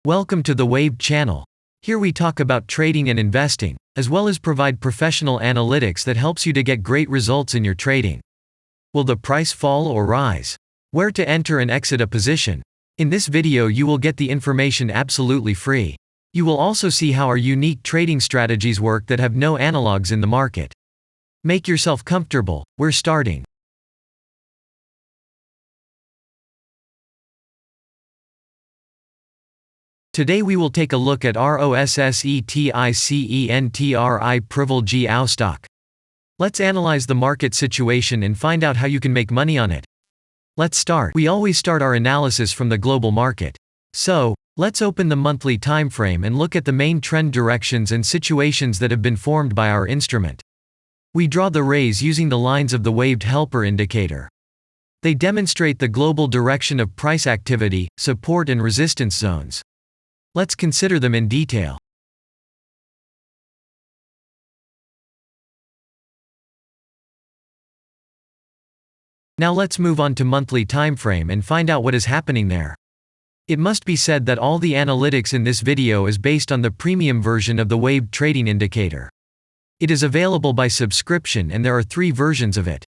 Welcome to the Waved channel. Here we talk about trading and investing, as well as provide professional analytics that helps you to get great results in your trading. Will the price fall or rise? Where to enter and exit a position? In this video you will get the information absolutely free. You will also see how our unique trading strategies work that have no analogs in the market. Make yourself comfortable, we're starting. Today we will take a look at Rosseti Centr Privolžyye stock. Let's analyze the market situation and find out how you can make money on it. Let's start. We always start our analysis from the global market. So, let's open the monthly time frame and look at the main trend directions and situations that have been formed by our instrument. We draw the rays using the lines of the waved helper indicator. They demonstrate the global direction of price activity, support and resistance zones. Let's consider them in detail. Now let's move on to monthly time frame and find out what is happening there. It must be said that all the analytics in this video is based on the premium version of the waved trading indicator. It is available by subscription and there are 3 versions of it.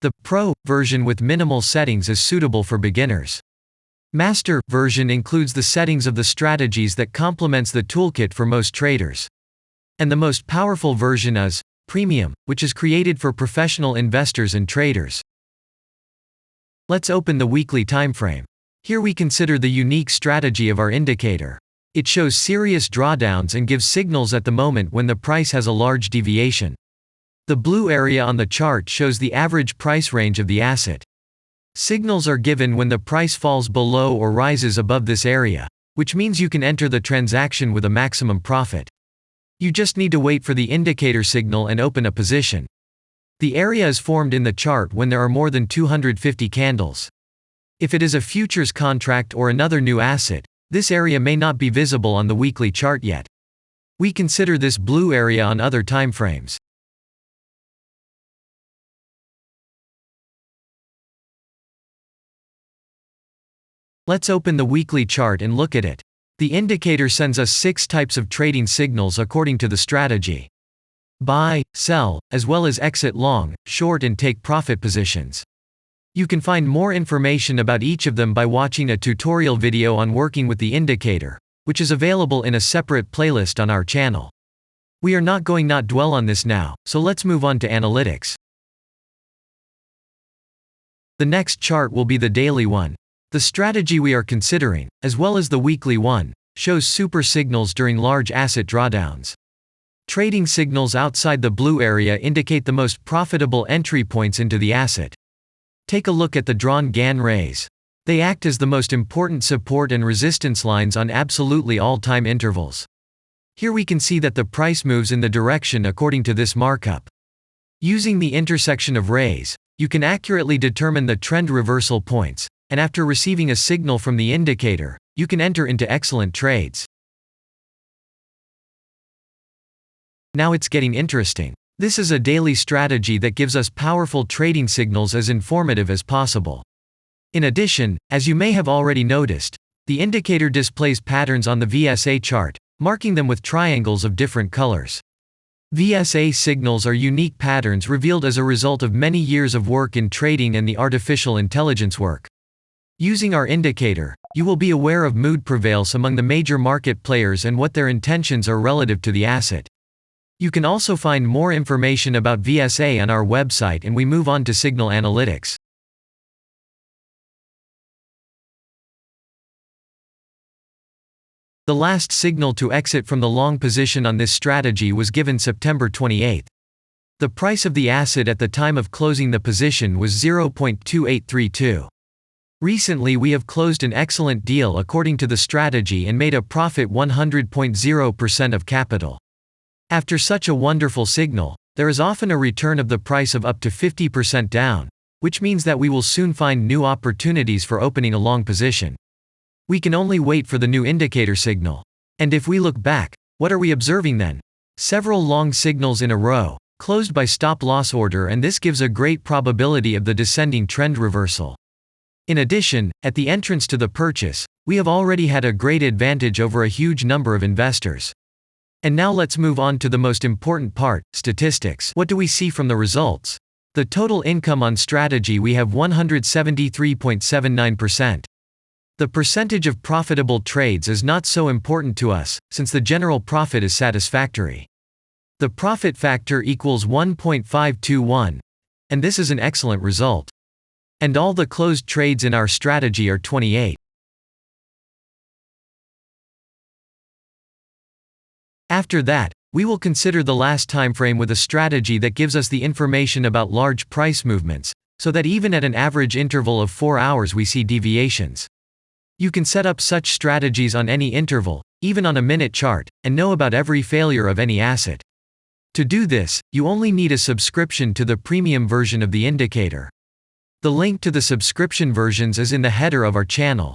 The Pro version with minimal settings is suitable for beginners. Master version includes the settings of the strategies that complements the toolkit for most traders. And the most powerful version is Premium, which is created for professional investors and traders. Let's open the weekly time frame. Here we consider the unique strategy of our indicator. It shows serious drawdowns and gives signals at the moment when the price has a large deviation. The blue area on the chart shows the average price range of the asset. Signals are given when the price falls below or rises above this area, which means you can enter the transaction with a maximum profit. You just need to wait for the indicator signal and open a position. The area is formed in the chart when there are more than 250 candles. If it is a futures contract or another new asset, this area may not be visible on the weekly chart yet. We consider this blue area on other time frames. Let's open the weekly chart and look at it. The indicator sends us 6 types of trading signals according to the strategy. Buy, sell, as well as exit long, short and take profit positions. You can find more information about each of them by watching a tutorial video on working with the indicator, which is available in a separate playlist on our channel. We are not going to dwell on this now, so let's move on to analytics. The next chart will be the daily one. The strategy we are considering, as well as the weekly one, shows super signals during large asset drawdowns. Trading signals outside the blue area indicate the most profitable entry points into the asset. Take a look at the drawn GAN rays. They act as the most important support and resistance lines on absolutely all time intervals. Here we can see that the price moves in the direction according to this markup. Using the intersection of rays, you can accurately determine the trend reversal points, and after receiving a signal from the indicator, you can enter into excellent trades. Now it's getting interesting. This is a daily strategy that gives us powerful trading signals as informative as possible. In addition, as you may have already noticed, the indicator displays patterns on the VSA chart, marking them with triangles of different colors. VSA signals are unique patterns revealed as a result of many years of work in trading and the artificial intelligence work. Using our indicator, you will be aware of mood prevails among the major market players and what their intentions are relative to the asset. You can also find more information about VSA on our website, and we move on to signal analytics. The last signal to exit from the long position on this strategy was given September 28. The price of the asset at the time of closing the position was 0.2832. Recently we have closed an excellent deal according to the strategy and made a profit 100.0% of capital. After such a wonderful signal, there is often a return of the price of up to 50% down, which means that we will soon find new opportunities for opening a long position. We can only wait for the new indicator signal. And if we look back, what are we observing then? Several long signals in a row, closed by stop-loss order, and this gives a great probability of the descending trend reversal. In addition, at the entrance to the purchase, we have already had a great advantage over a huge number of investors. And now let's move on to the most important part, statistics. What do we see from the results? The total income on strategy, we have 173.79%. The percentage of profitable trades is not so important to us, since the general profit is satisfactory. The profit factor equals 1.521, and this is an excellent result. And all the closed trades in our strategy are 28. After that, we will consider the last time frame with a strategy that gives us the information about large price movements, so that even at an average interval of 4 hours we see deviations. You can set up such strategies on any interval, even on a minute chart, and know about every failure of any asset. To do this, you only need a subscription to the premium version of the indicator. The link to the subscription versions is in the header of our channel.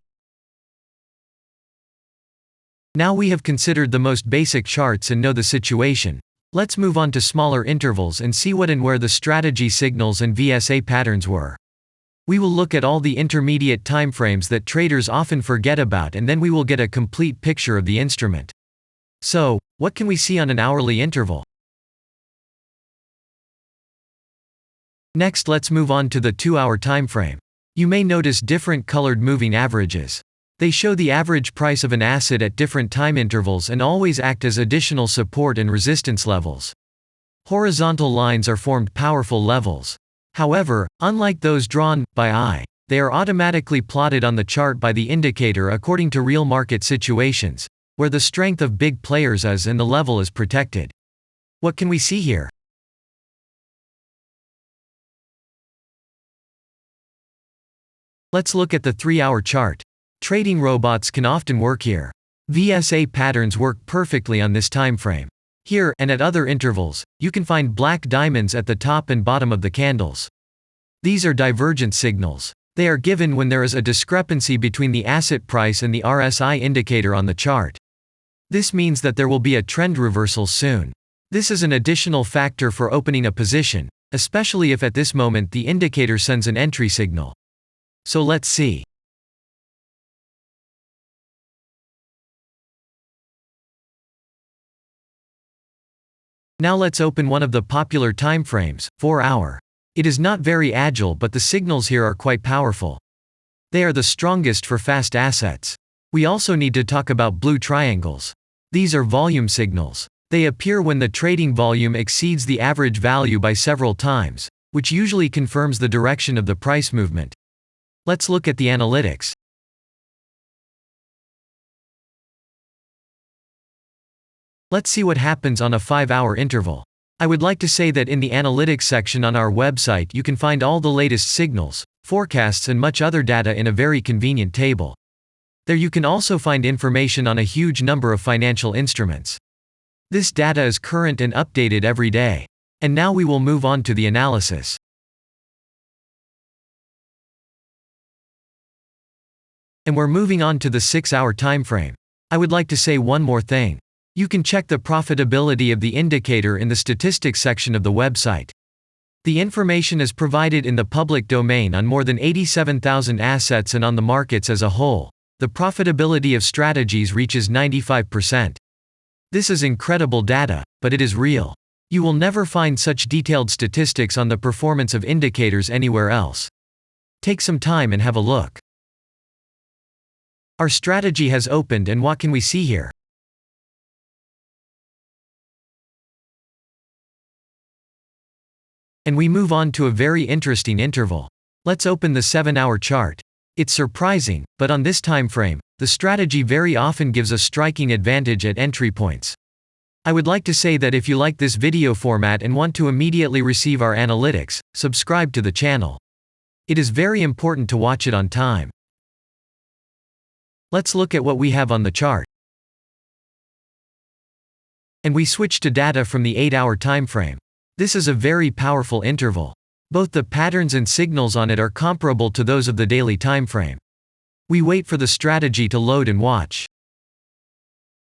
Now we have considered the most basic charts and know the situation. Let's move on to smaller intervals and see what and where the strategy signals and VSA patterns were. We will look at all the intermediate timeframes that traders often forget about, and then we will get a complete picture of the instrument. So, what can we see on an hourly interval? Next, let's move on to the 2-hour timeframe. You may notice different colored moving averages. They show the average price of an asset at different time intervals and always act as additional support and resistance levels. Horizontal lines are formed powerful levels. However, unlike those drawn by eye, they are automatically plotted on the chart by the indicator according to real market situations, where the strength of big players is and the level is protected. What can we see here? Let's look at the 3-hour chart. Trading robots can often work here. VSA patterns work perfectly on this time frame. Here, and at other intervals, you can find black diamonds at the top and bottom of the candles. These are divergent signals. They are given when there is a discrepancy between the asset price and the RSI indicator on the chart. This means that there will be a trend reversal soon. This is an additional factor for opening a position, especially if at this moment the indicator sends an entry signal. So let's see. Now let's open one of the popular timeframes, 4-hour. It is not very agile, but the signals here are quite powerful. They are the strongest for fast assets. We also need to talk about blue triangles. These are volume signals. They appear when the trading volume exceeds the average value by several times, which usually confirms the direction of the price movement. Let's look at the analytics. Let's see what happens on a 5-hour interval. I would like to say that in the analytics section on our website you can find all the latest signals, forecasts and much other data in a very convenient table. There you can also find information on a huge number of financial instruments. This data is current and updated every day. And now we will move on to the analysis. And we're moving on to the 6-hour timeframe. I would like to say one more thing. You can check the profitability of the indicator in the statistics section of the website. The information is provided in the public domain on more than 87,000 assets, and on the markets as a whole, the profitability of strategies reaches 95%. This is incredible data, but it is real. You will never find such detailed statistics on the performance of indicators anywhere else. Take some time and have a look. Our strategy has opened, and what can we see here? And we move on to a very interesting interval. Let's open the 7-hour chart. It's surprising, but on this time frame, the strategy very often gives a striking advantage at entry points. I would like to say that if you like this video format and want to immediately receive our analytics, subscribe to the channel. It is very important to watch it on time. Let's look at what we have on the chart. And we switch to data from the 8-hour time frame. This is a very powerful interval. Both the patterns and signals on it are comparable to those of the daily time frame. We wait for the strategy to load and watch.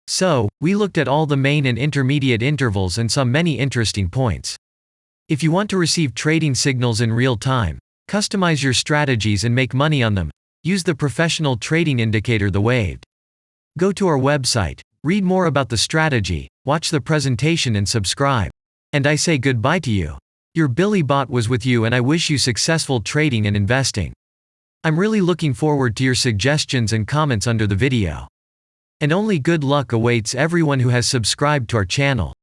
So, we looked at all the main and intermediate intervals and saw many interesting points. If you want to receive trading signals in real time, customize your strategies and make money on them, Use the professional trading indicator, the waved. Go to our website, read more about the strategy, watch the presentation and subscribe. And I say goodbye to you. Your Billy Bot was with you and I wish you successful trading and investing. I'm really looking forward to your suggestions and comments under the video. And only good luck awaits everyone who has subscribed to our channel.